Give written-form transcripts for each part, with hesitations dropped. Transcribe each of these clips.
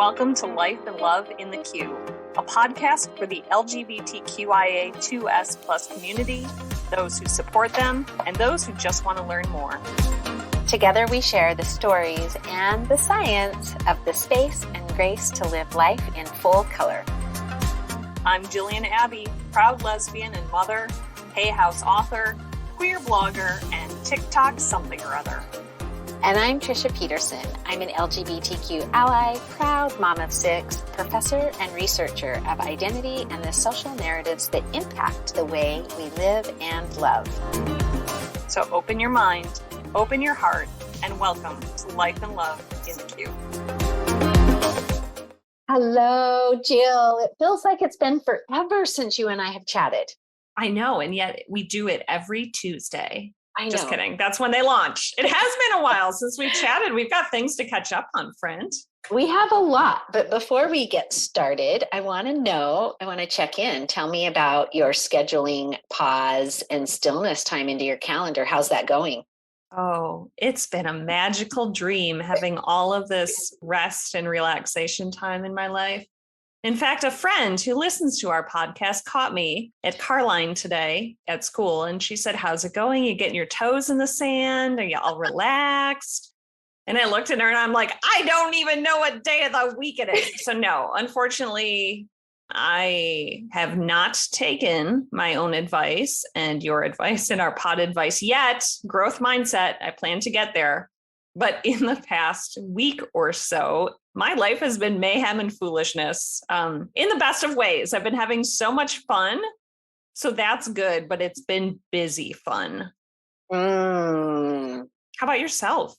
Welcome to Life and Love in the Q, a podcast for the LGBTQIA2S plus community, those who support them, and those who just want to learn more. Together we share the stories and the science of the space and grace to live life in full color. I'm Jillian Abbey, proud lesbian and mother, Hay House author, queer blogger, and TikTok something or other. And I'm Treisha Peterson. I'm an LGBTQ ally, proud mom of 6, professor and researcher of identity and the social narratives that impact the way we live and love. So open your mind, open your heart, and welcome to Life and Love in the Q. Hello, Jill. It feels like it's been forever since you and I have chatted. I know, and yet we do it every Tuesday. I know. Just kidding. That's when they launch. It has been a while since we've chatted. We've got things to catch up on, friend. We have a lot, but before we get started, I want to check in. Tell me about your scheduling pause and stillness time into your calendar. How's that going? Oh, it's been a magical dream having all of this rest and relaxation time in my life. In fact, a friend who listens to our podcast caught me at Carline today at school, and she said, "How's it going? You getting your toes in the sand? Are you all relaxed?" And I looked at her and I'm like, I don't even know what day of the week it is. So no, unfortunately, I have not taken my own advice and your advice and our pod advice yet. Growth mindset. I plan to get there. But in the past week or so, my life has been mayhem and foolishness in the best of ways. I've been having so much fun. So that's good, but it's been busy fun. How about yourself?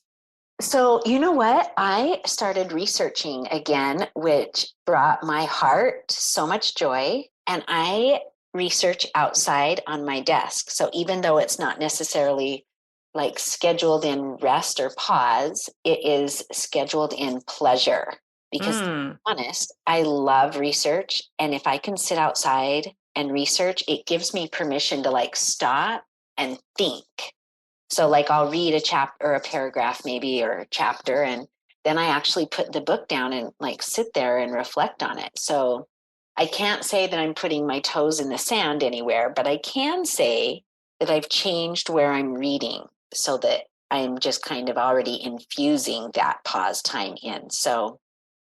So you know what? I started researching again, which brought my heart so much joy. And I research outside on my desk. So even though it's not necessarily like scheduled in rest or pause, it is scheduled in pleasure. Because to be honest, I love research. And if I can sit outside and research, it gives me permission to like stop and think. So like I'll read a chapter or a paragraph maybe or a chapter, and then I actually put the book down and like sit there and reflect on it. So I can't say that I'm putting my toes in the sand anywhere, but I can say that I've changed where I'm reading so that I'm just kind of already infusing that pause time in. So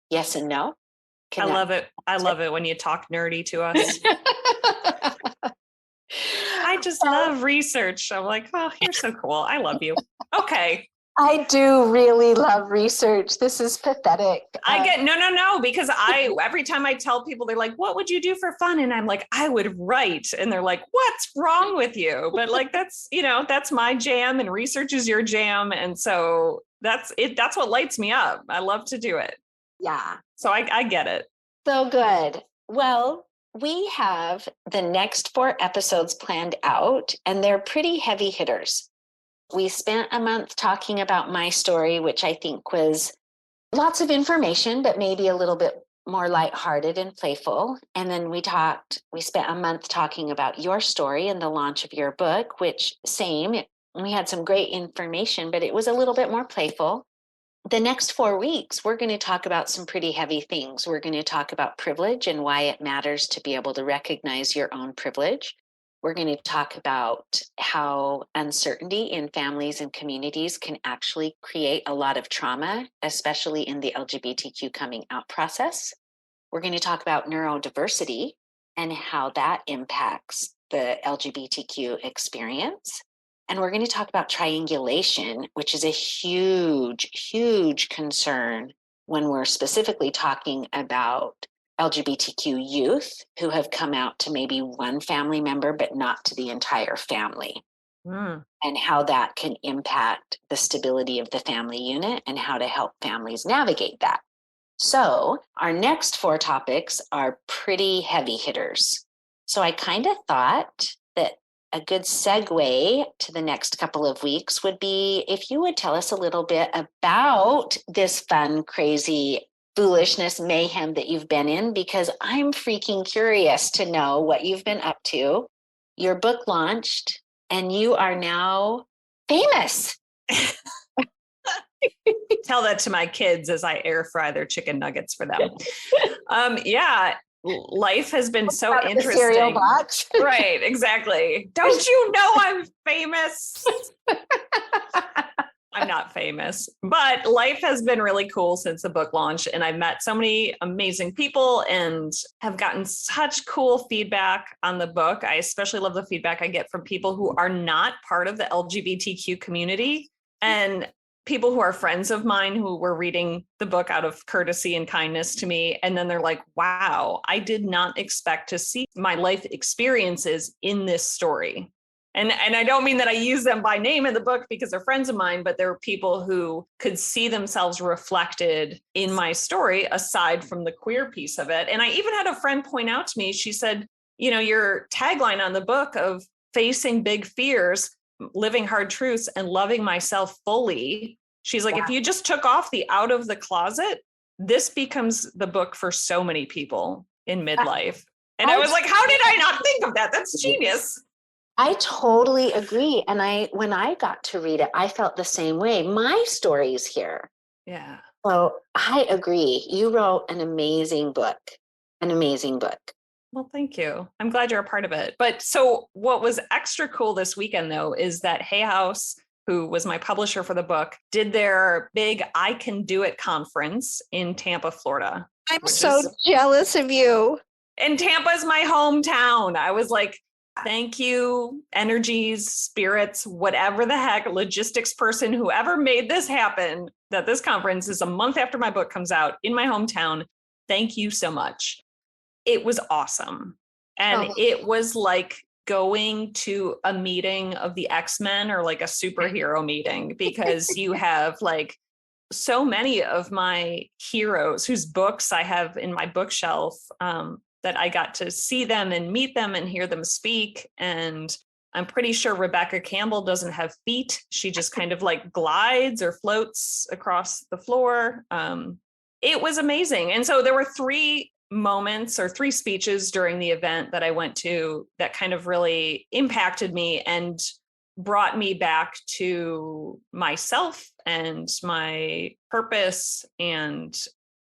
yes and no. I love it. I love it when you talk nerdy to us. I just love research. I'm like, oh, you're so cool. I love you. Okay. I do really love research. This is pathetic. I get no, because every time I tell people, they're like, what would you do for fun? And I'm like, I would write. And they're like, what's wrong with you? But like, that's my jam, and research is your jam. And so that's it. That's what lights me up. I love to do it. Yeah. So I get it. So good. Well, we have the next 4 episodes planned out, and they're pretty heavy hitters. We spent a month talking about my story, which I think was lots of information, but maybe a little bit more lighthearted and playful. And then we spent a month talking about your story and the launch of your book, which we had some great information, but it was a little bit more playful. The next 4 weeks, we're going to talk about some pretty heavy things. We're going to talk about privilege and why it matters to be able to recognize your own privilege. We're going to talk about how uncertainty in families and communities can actually create a lot of trauma, especially in the LGBTQ coming out process. We're going to talk about neurodiversity and how that impacts the LGBTQ experience. And we're going to talk about triangulation, which is a huge, huge concern when we're specifically talking about LGBTQ youth who have come out to maybe one family member, but not to the entire family, and how that can impact the stability of the family unit and how to help families navigate that. So our next 4 topics are pretty heavy hitters. So I kind of thought that a good segue to the next couple of weeks would be if you would tell us a little bit about this fun, crazy foolishness, mayhem that you've been in, because I'm freaking curious to know what you've been up to. Your book launched and you are now famous. tell that to my kids as I air fry their chicken nuggets for them. Yeah, life has been so Out of the interesting. cereal box. Right, exactly. Don't you know I'm famous? I'm not famous, but life has been really cool since the book launched. And I've met so many amazing people and have gotten such cool feedback on the book. I especially love the feedback I get from people who are not part of the LGBTQ community and people who are friends of mine who were reading the book out of courtesy and kindness to me. And then they're like, wow, I did not expect to see my life experiences in this story. And I don't mean that I use them by name in the book because they're friends of mine, but they're people who could see themselves reflected in my story aside from the queer piece of it. And I even had a friend point out to me, she said, your tagline on the book of facing big fears, living hard truths, and loving myself fully. She's like, if you just took off the out of the closet, this becomes the book for so many people in midlife. And I was like, how did I not think of that? That's genius. I totally agree. And when I got to read it, I felt the same way. My story's here. Yeah. So I agree. You wrote an amazing book. Well, thank you. I'm glad you're a part of it. But so what was extra cool this weekend, though, is that Hay House, who was my publisher for the book, did their big I Can Do It conference in Tampa, Florida. I'm so jealous of you. And Tampa is my hometown. I was like, thank you, energies, spirits, whatever the heck, logistics person, whoever made this happen, that this conference is a month after my book comes out in my hometown. Thank you so much. It was awesome. And it was like going to a meeting of the X-Men or like a superhero meeting, because you have like so many of my heroes whose books I have in my bookshelf, that I got to see them and meet them and hear them speak. And I'm pretty sure Rebecca Campbell doesn't have feet. She just kind of like glides or floats across the floor. It was amazing. And so there were 3 moments or 3 speeches during the event that I went to that kind of really impacted me and brought me back to myself and my purpose, and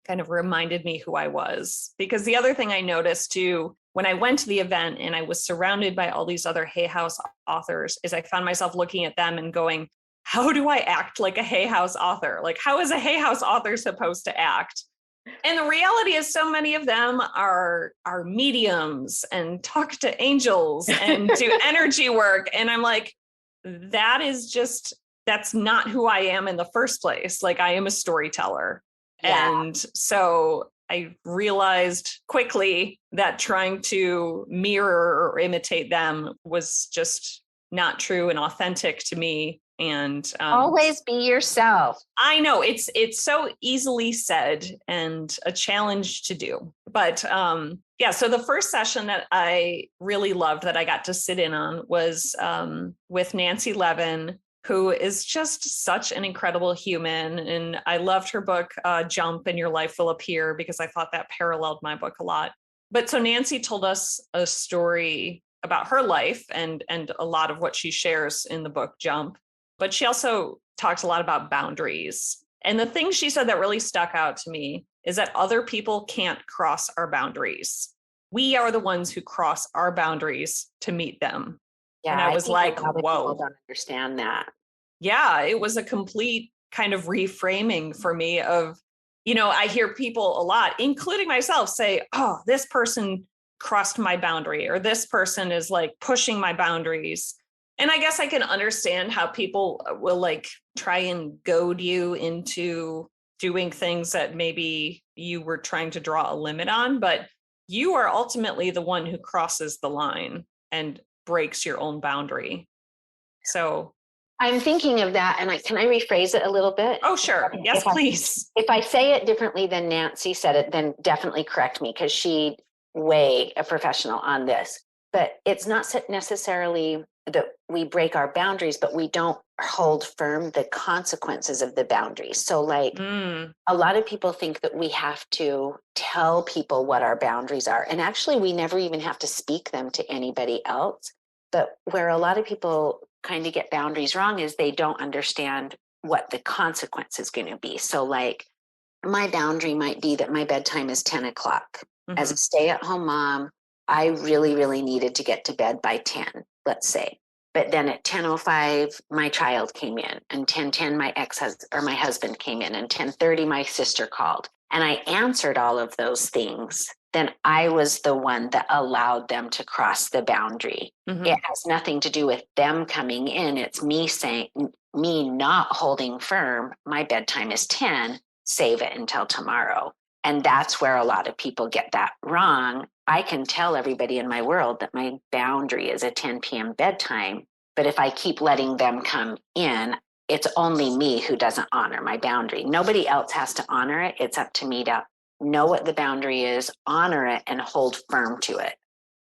kind of reminded me who I was. Because the other thing I noticed too, when I went to the event and I was surrounded by all these other Hay House authors, is I found myself looking at them and going, how do I act like a Hay House author? Like, how is a Hay House author supposed to act? And the reality is so many of them are mediums and talk to angels and do energy work. And I'm like, that's not who I am in the first place. Like, I am a storyteller. Yeah. And so I realized quickly that trying to mirror or imitate them was just not true and authentic to me. And always be yourself. I know it's so easily said and a challenge to do. But yeah, so the first session that I really loved that I got to sit in on was with Nancy Levin, who is just such an incredible human. And I loved her book, Jump and Your Life Will Appear, because I thought that paralleled my book a lot. But so Nancy told us a story about her life and a lot of what she shares in the book, Jump. But she also talks a lot about boundaries. And the thing she said that really stuck out to me is that other people can't cross our boundaries. We are the ones who cross our boundaries to meet them. Yeah, and I was like, whoa. People don't understand that. Yeah, it was a complete kind of reframing for me of, I hear people a lot, including myself, say, oh, this person crossed my boundary, or this person is like pushing my boundaries. And I guess I can understand how people will like try and goad you into doing things that maybe you were trying to draw a limit on, but you are ultimately the one who crosses the line and breaks your own boundary. So I'm thinking of that. And can I rephrase it a little bit? Oh, sure. Yes, please. If I say it differently than Nancy said it, then definitely correct me, because she's way a professional on this. But it's not necessarily that we break our boundaries, but we don't hold firm the consequences of the boundaries. So like a lot of people think that we have to tell people what our boundaries are. And actually, we never even have to speak them to anybody else. But where a lot of people kind of get boundaries wrong is they don't understand what the consequence is going to be. So like my boundary might be that my bedtime is 10 o'clock. As a stay-at-home mom, I really, really needed to get to bed by 10, let's say. But then at 10:05, my child came in, and 10:10, my husband came in, and 10:30, my sister called. And I answered all of those things. Then I was the one that allowed them to cross the boundary. It has nothing to do with them coming in. It's me not holding firm. My bedtime is 10, save it until tomorrow. And that's where a lot of people get that wrong. I can tell everybody in my world that my boundary is a 10 p.m. bedtime. But if I keep letting them come in, it's only me who doesn't honor my boundary. Nobody else has to honor it. It's up to me to know what the boundary is, honor it, and hold firm to it.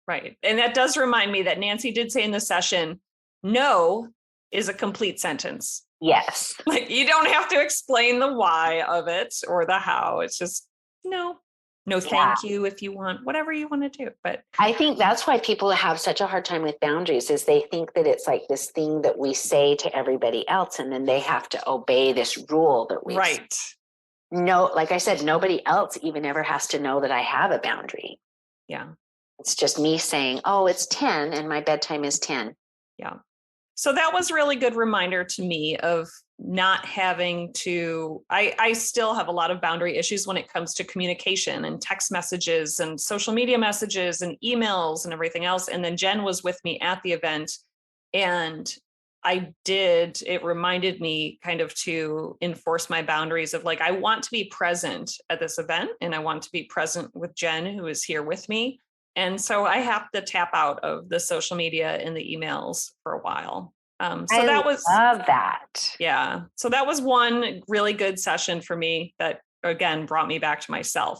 Right. And that does remind me that Nancy did say in the session, no is a complete sentence. Yes. Like you don't have to explain the why of it or the how. It's just no, thank you if you want, whatever you want to do. But I think that's why people have such a hard time with boundaries is they think that it's like this thing that we say to everybody else, and then they have to obey this rule that we right. No, like I said, nobody else even ever has to know that I have a boundary. Yeah. It's just me saying, oh, it's 10 and my bedtime is 10. Yeah. So that was a really good reminder to me of not having to, I still have a lot of boundary issues when it comes to communication and text messages and social media messages and emails and everything else. And then Jen was with me at the event, and it reminded me kind of to enforce my boundaries of like, I want to be present at this event and I want to be present with Jen, who is here with me. And so I have to tap out of the social media and the emails for a while. Love that. Yeah. So that was one really good session for me that, again, brought me back to myself.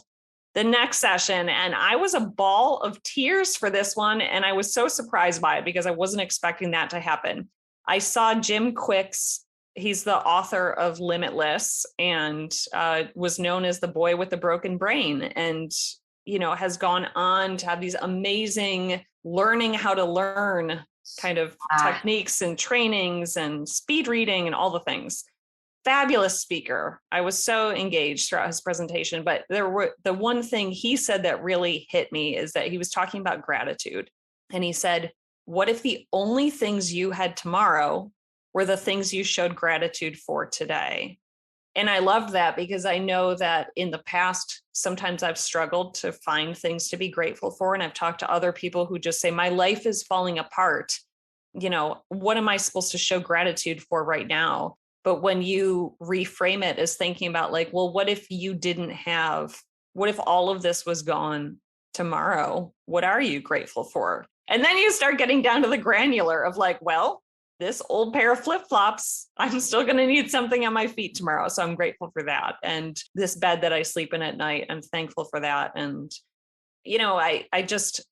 The next session, and I was a ball of tears for this one. And I was so surprised by it because I wasn't expecting that to happen. I saw Jim Quick's, he's the author of Limitless and was known as the boy with the broken brain. And has gone on to have these amazing learning how to learn kind of techniques and trainings and speed reading and all the things. Fabulous speaker. I was so engaged throughout his presentation, but the one thing he said that really hit me is that he was talking about gratitude. And he said, what if the only things you had tomorrow were the things you showed gratitude for today? And I love that because I know that in the past, sometimes I've struggled to find things to be grateful for. And I've talked to other people who just say, my life is falling apart. What am I supposed to show gratitude for right now? But when you reframe it as thinking about like, well, what if all of this was gone tomorrow? What are you grateful for? And then you start getting down to the granular of like, well, this old pair of flip-flops, I'm still going to need something on my feet tomorrow. So I'm grateful for that. And this bed that I sleep in at night, I'm thankful for that. And, I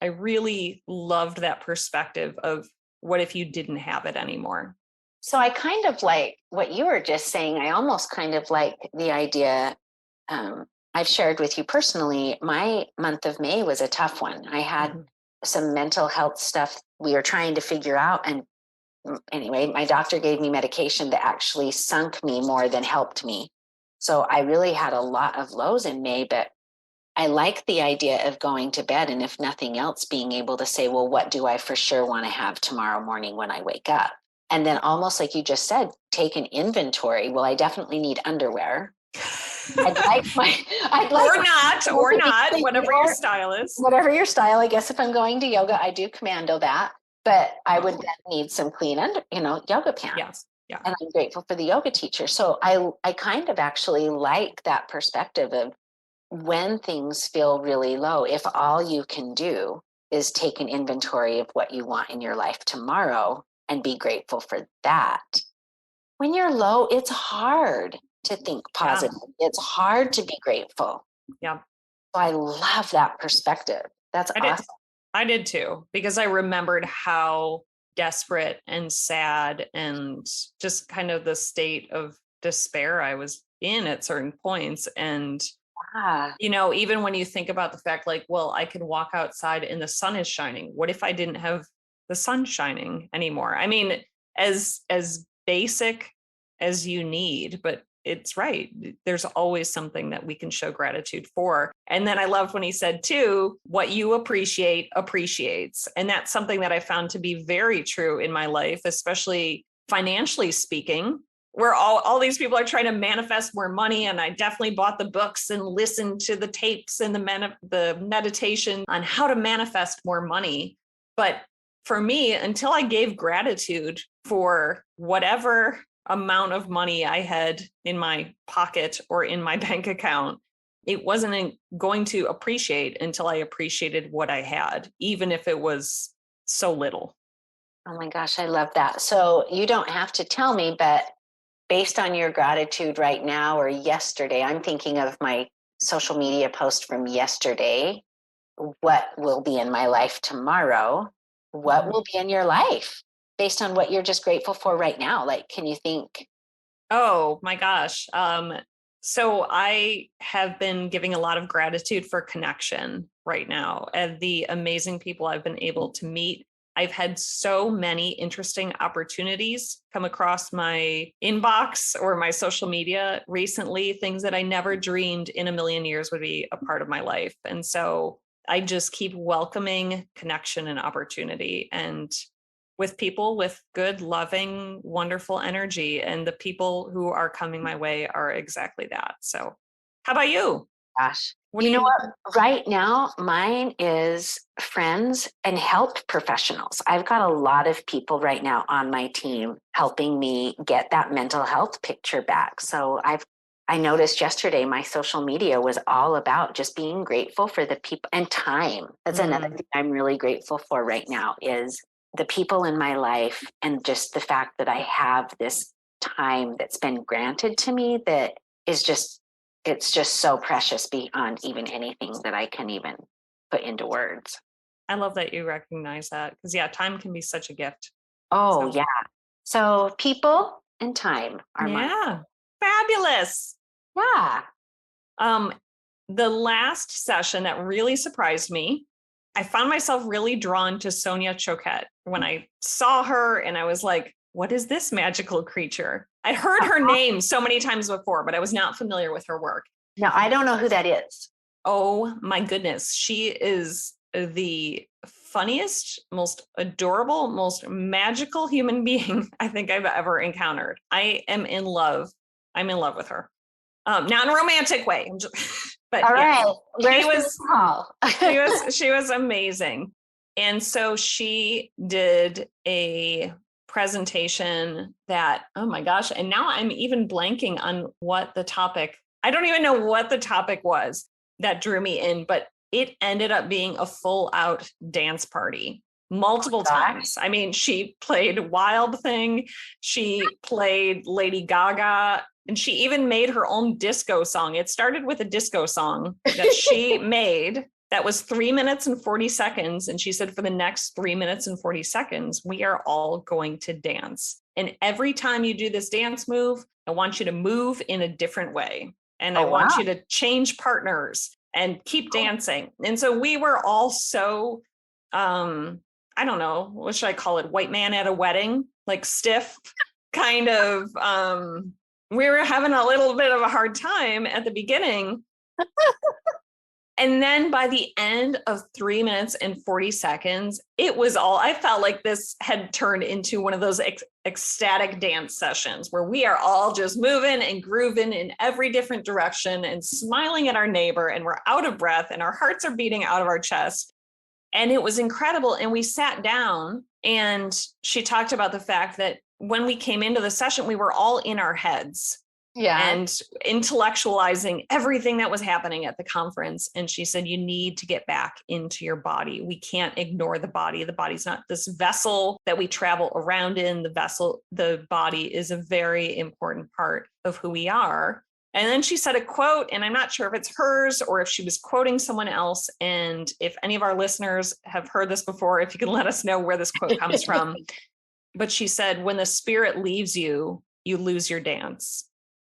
really loved that perspective of what if you didn't have it anymore? So I kind of like what you were just saying. I almost kind of like the idea. I've shared with you personally, my month of May was a tough one. I had some mental health stuff we were trying to figure out. And anyway, my doctor gave me medication that actually sunk me more than helped me. So I really had a lot of lows in May, but I like the idea of going to bed and if nothing else, being able to say, well, what do I for sure want to have tomorrow morning when I wake up? And then almost like you just said, take an inventory. Well, I definitely need underwear. Or not, whatever your style is. Whatever your style. I guess if I'm going to yoga, I do commando that. But I would then need some clean yoga pants. Yes. Yeah. And I'm grateful for the yoga teacher. So I kind of actually like that perspective of when things feel really low, if all you can do is take an inventory of what you want in your life tomorrow and be grateful for that. When you're low, it's hard to think positive. Yeah. It's hard to be grateful. Yeah. So I love that perspective. That's awesome. I did too, because I remembered how desperate and sad and just kind of the state of despair I was in at certain points. And, even when you think about the fact like, well, I could walk outside and the sun is shining. What if I didn't have the sun shining anymore? I mean, as basic as you need. But it's right. There's always something that we can show gratitude for. And then I loved when he said too, what you appreciate appreciates. And that's something that I found to be very true in my life, especially financially speaking, where all these people are trying to manifest more money. And I definitely bought the books and listened to the tapes and the meditation on how to manifest more money. But for me, until I gave gratitude for whatever amount of money I had in my pocket or in my bank account, it wasn't going to appreciate until I appreciated what I had, even if it was so little. Oh my gosh, I love that. So you don't have to tell me, but based on your gratitude right now or yesterday, I'm thinking of my social media post from yesterday. What will be in my life tomorrow? What will be in your life based on what you're just grateful for right now? Like, can you think? Oh my gosh. So I have been giving a lot of gratitude for connection right now and the amazing people I've been able to meet. I've had so many interesting opportunities come across my inbox or my social media recently, things that I never dreamed in a million years would be a part of my life. And so I just keep welcoming connection and opportunity, and with people with good, loving, wonderful energy. And the people who are coming my way are exactly that. So how about you? Gosh, What you do know you? what? Right now, mine is friends and health professionals. I've got a lot of people right now on my team helping me get that mental health picture back. So I noticed yesterday my social media was all about just being grateful for the people and time. That's another thing I'm really grateful for right now is the people in my life and just the fact that I have this time that's been granted to me that is just it's just so precious beyond even anything that I can even put into words. I love that you recognize that, because yeah, time can be such a gift. Oh, So yeah. So people and time are mine. yeah, fabulous. Yeah. Um, the last session that really surprised me, I found myself really drawn to Sonia Choquette when I saw her, and I was like, what is this magical creature? I heard her name so many times before, but I was not familiar with her work. Now, I don't know who that is. Oh my goodness. She is the funniest, most adorable, most magical human being I think I've ever encountered. I am in love. I'm in love with her. Not in a romantic way. But All yes, right. Where's the call? she was amazing. And so she did a presentation that, oh my gosh, and now I'm even blanking on what the topic, I don't even know what the topic was that drew me in, but it ended up being a full out dance party multiple times. I mean, she played Wild Thing, she played Lady Gaga, and she even made her own disco song. It started with a disco song that she made that was 3 minutes and 40 seconds. And she said, for the next 3 minutes and 40 seconds, we are all going to dance. And every time you do this dance move, I want you to move in a different way. And I want you to change partners and keep dancing. And so we were all so, I don't know, what should I call it? White man at a wedding, like stiff kind of, we were having a little bit of a hard time at the beginning. And then by the end of 3 minutes and 40 seconds, it was all, I felt like this had turned into one of those ecstatic dance sessions where we are all just moving and grooving in every different direction and smiling at our neighbor, and we're out of breath and our hearts are beating out of our chest. And it was incredible. And we sat down and she talked about the fact that when we came into the session, we were all in our heads. Yeah. And intellectualizing everything that was happening at the conference. And she said, you need to get back into your body. We can't ignore the body. The body's not this vessel that we travel around in. The body is a very important part of who we are. And then she said a quote, and I'm not sure if it's hers or if she was quoting someone else. And if any of our listeners have heard this before, if you can let us know where this quote comes from. But she said, when the spirit leaves you, you lose your dance.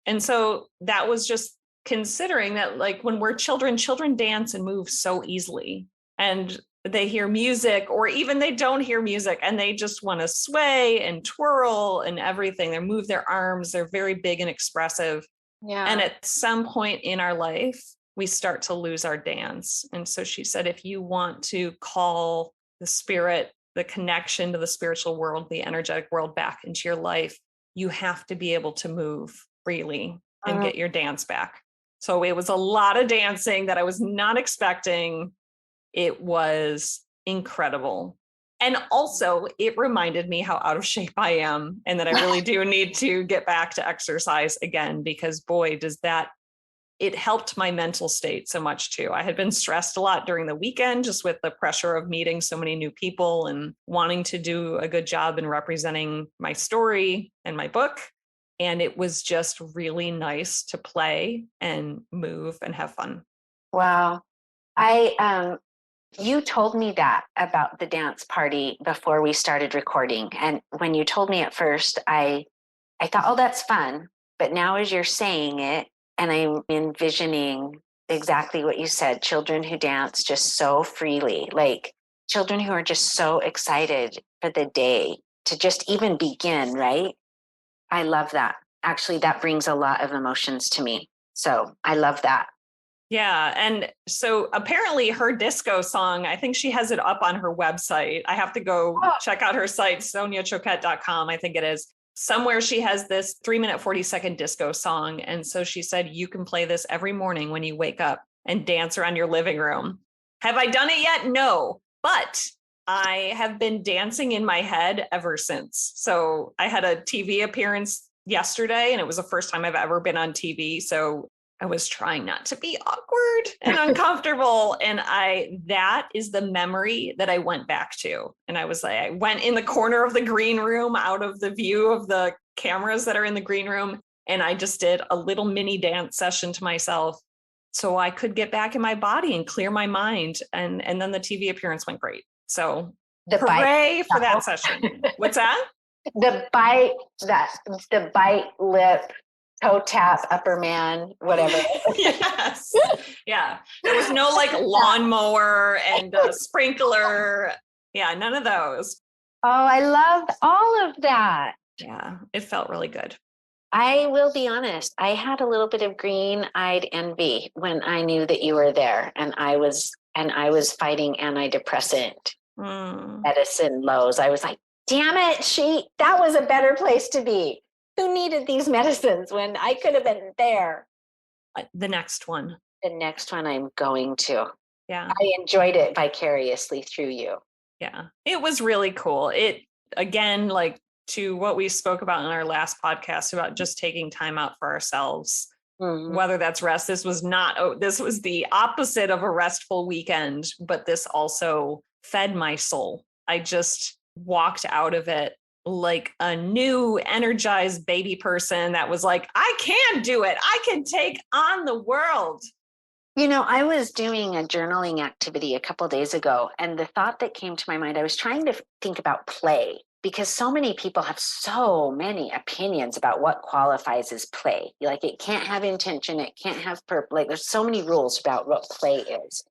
And so that was just considering that, like, when we're children dance and move so easily. And they hear music, or even they don't hear music and they just want to sway and twirl and everything. They move their arms. They're very big and expressive. Yeah. And at some point in our life, we start to lose our dance. And so she said, if you want to call the spirit, the connection to the spiritual world, the energetic world back into your life, you have to be able to move freely and get your dance back. So it was a lot of dancing that I was not expecting. It was incredible. And also, it reminded me how out of shape I am and that I really do need to get back to exercise again, because boy, does that, it helped my mental state so much too. I had been stressed a lot during the weekend, just with the pressure of meeting so many new people and wanting to do a good job in representing my story and my book. And it was just really nice to play and move and have fun. Wow. You told me that about the dance party before we started recording. And when you told me at first, I thought, oh, that's fun. But now as you're saying it, and I'm envisioning exactly what you said, children who dance just so freely, like children who are just so excited for the day to just even begin, right? I love that. Actually, that brings a lot of emotions to me. So I love that. Yeah. And so apparently her disco song, I think she has it up on her website. I have to go check out her site, soniachoquette.com, I think it is. Somewhere she has this 3-minute, 40-second disco song. And so she said, you can play this every morning when you wake up and dance around your living room. Have I done it yet? No, but I have been dancing in my head ever since. So I had a TV appearance yesterday, and it was the first time I've ever been on TV. So I was trying not to be awkward and uncomfortable. And that is the memory that I went back to. And I was like, I went in the corner of the green room out of the view of the cameras that are in the green room. And I just did a little mini dance session to myself so I could get back in my body and clear my mind. And then the TV appearance went great. So hooray for that session. What's that? The bite lip, toe tap, upper man, whatever. Yes. Yeah. There was no like lawnmower and sprinkler. Yeah. None of those. Oh, I love all of that. Yeah. It felt really good. I will be honest. I had a little bit of green-eyed envy when I knew that you were there, and I was fighting antidepressant medicine lows. I was like, damn it, that was a better place to be. Who needed these medicines when I could have been there? The next one. The next one I'm going to. Yeah. I enjoyed it vicariously through you. Yeah. It was really cool. It, again, like to what we spoke about in our last podcast about just taking time out for ourselves, whether that's rest. This was the opposite of a restful weekend, but this also fed my soul. I just walked out of it like a new energized baby person that was like, I can do it. I can take on the world. You know, I was doing a journaling activity a couple of days ago, and the thought that came to my mind, I was trying to think about play, because so many people have so many opinions about what qualifies as play. Like, it can't have intention, it can't have purpose. Like, there's so many rules about what play is.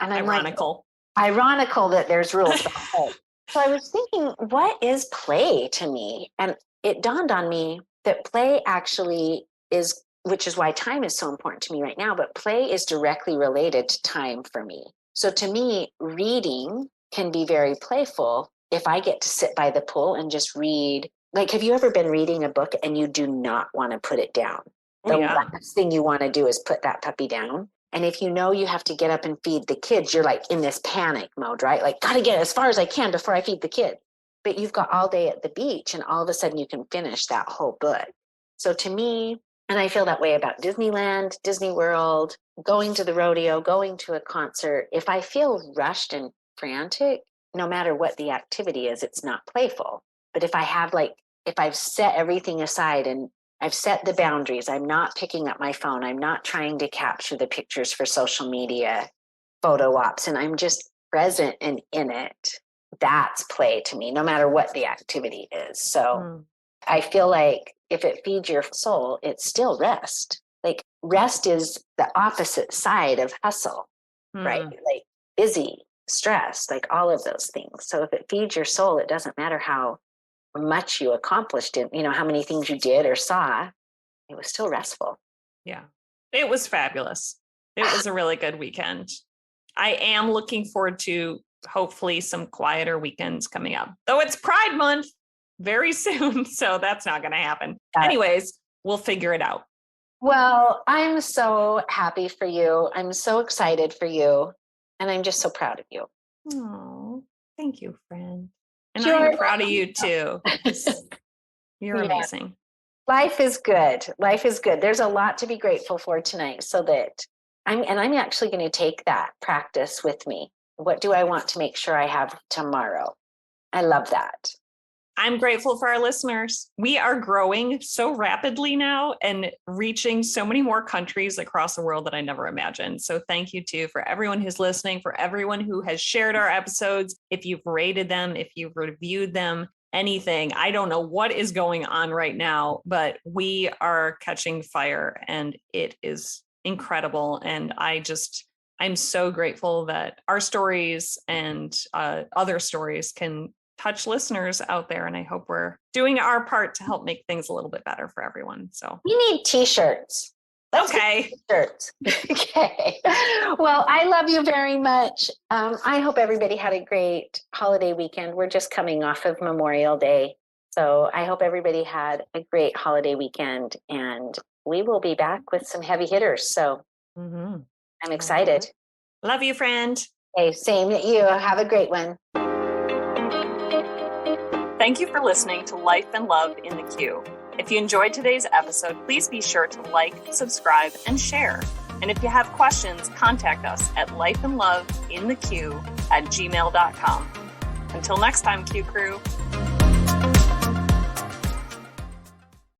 And I'm ironical that there's rules about play. So I was thinking, what is play to me? And it dawned on me that play actually is, which is why time is so important to me right now, but play is directly related to time for me. So to me, reading can be very playful if I get to sit by the pool and just read. Like, have you ever been reading a book and you do not want to put it down? The last thing you want to do is put that puppy down. And if you know you have to get up and feed the kids, you're like in this panic mode, right? Like, got to get as far as I can before I feed the kid. But you've got all day at the beach, and all of a sudden you can finish that whole book. So to me, and I feel that way about Disneyland, Disney World, going to the rodeo, going to a concert. If I feel rushed and frantic, no matter what the activity is, it's not playful. But if I've set everything aside and I've set the boundaries, I'm not picking up my phone, I'm not trying to capture the pictures for social media, photo ops, and I'm just present and in it, that's play to me, no matter what the activity is. So I feel like if it feeds your soul, it's still rest. Like, rest is the opposite side of hustle, right? Like, busy. stress, like all of those things. So if it feeds your soul, it doesn't matter how much you accomplished it, how many things you did or saw, it was still restful. Yeah, it was fabulous. It was a really good weekend. I am looking forward to hopefully some quieter weekends coming up, though it's Pride Month very soon. So that's not going to happen. Anyways, we'll figure it out. Well, I'm so happy for you. I'm so excited for you. And I'm just so proud of you. Oh, thank you, friend. And I'm proud of you too. You're amazing. Life is good. Life is good. There's a lot to be grateful for tonight. So that I'm actually going to take that practice with me. What do I want to make sure I have tomorrow? I love that. I'm grateful for our listeners. We are growing so rapidly now and reaching so many more countries across the world that I never imagined. So thank you too for everyone who's listening, for everyone who has shared our episodes. If you've rated them, if you've reviewed them, anything. I don't know what is going on right now, but we are catching fire and it is incredible. And I'm so grateful that our stories and other stories can touch listeners out there. And I hope we're doing our part to help make things a little bit better for everyone. So we need t-shirts. Okay. T-shirts. Okay. Well, I love you very much. I hope everybody had a great holiday weekend. We're just coming off of Memorial Day. So I hope everybody had a great holiday weekend, and we will be back with some heavy hitters. So I'm excited. Love you, friend. Hey, same to you. Have a great one. Thank you for listening to Life and Love in the Queue. If you enjoyed today's episode, please be sure to like, subscribe, and share. And if you have questions, contact us at lifeandloveinthequeue@gmail.com. Until next time, Q Crew.